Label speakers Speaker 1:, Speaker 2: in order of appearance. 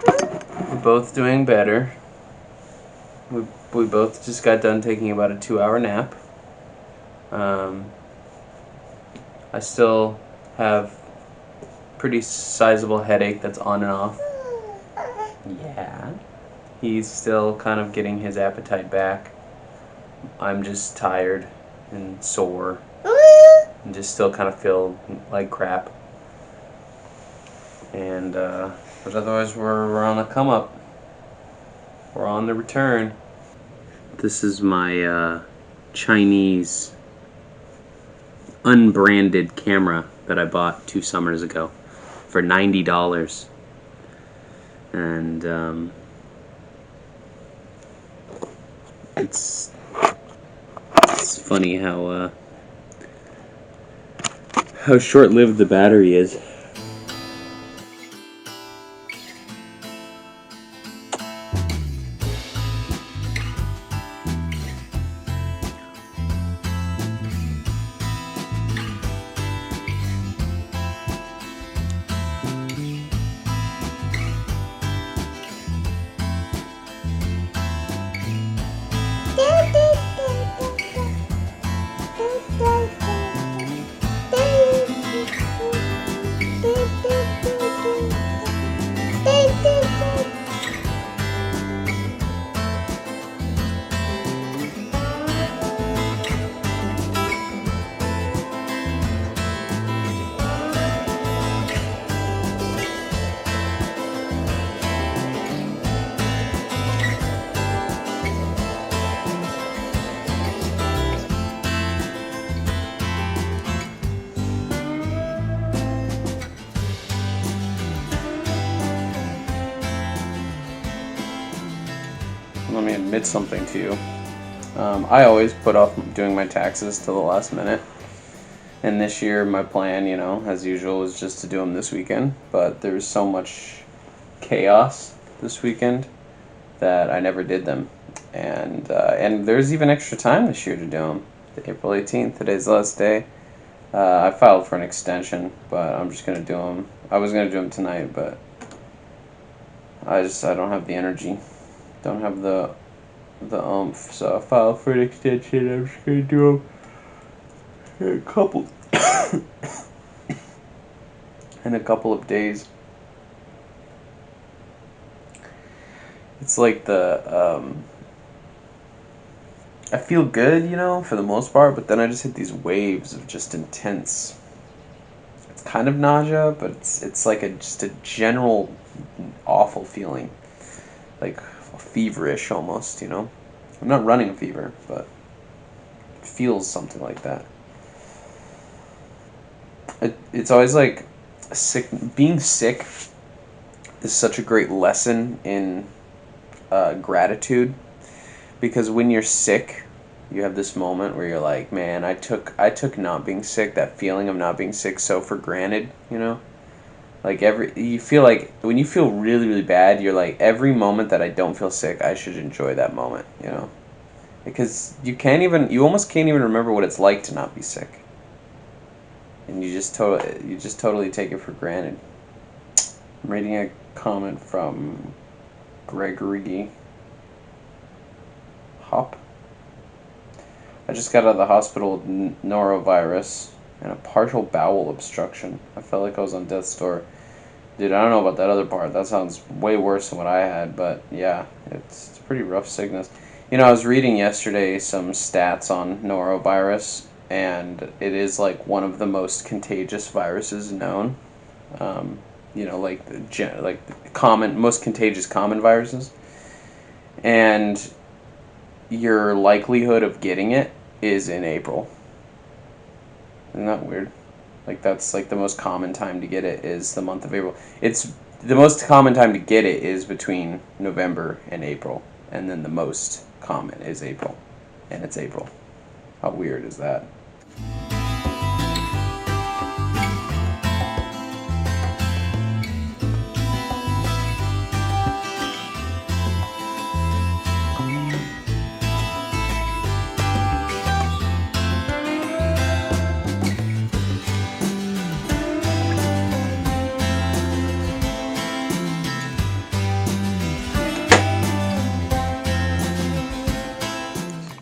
Speaker 1: We're both doing better. We both just got done taking about a 2-hour nap. I still have pretty sizable headache that's on and off. Yeah. He's still kind of getting his appetite back. I'm just tired and sore and just still kind of feel like crap. And but otherwise we're on the come up. We're on the return. This is my Chinese unbranded camera that I bought 2 summers ago for $90. And it's funny how short-lived the battery is. Let me admit something to you. I always put off doing my taxes till the last minute. And this year, my plan, as usual, was just to do them this weekend. But there was so much chaos this weekend that I never did them. And there's even extra time this year to do them. April 18th, today's the last day. I filed for an extension, but I'm just going to do them. I was going to do them tonight, but I don't have the energy. Don't have the oomph, so I filed for an extension. I'm just gonna do them in a couple of days. It's like I feel good, for the most part, but then I just hit these waves of just intense. It's kind of nausea, but it's like just a general awful feeling, like feverish almost, I'm not running a fever, but it feels something like that. It's always like being sick is such a great lesson in gratitude, because when you're sick, you have this moment where you're like, man, I took not being sick, that feeling of not being sick, so for granted, Like you feel like when you feel really, really bad, you're like, every moment that I don't feel sick, I should enjoy that moment, because you almost can't even remember what it's like to not be sick, and you just totally take it for granted. I'm reading a comment from Gregory Hop. I just got out of the hospital with norovirus and a partial bowel obstruction. I felt like I was on death's door. Dude, I don't know about that other part. That sounds way worse than what I had, but yeah, it's pretty rough sickness. I was reading yesterday some stats on norovirus, and it is like one of the most contagious viruses known. Like the most contagious common viruses, and your likelihood of getting it is in April. Isn't that weird? Like, that's like the most common time to get it is the month of April. It's the most common time to get it is between November and April, and then the most common is April, and it's April. How weird is that?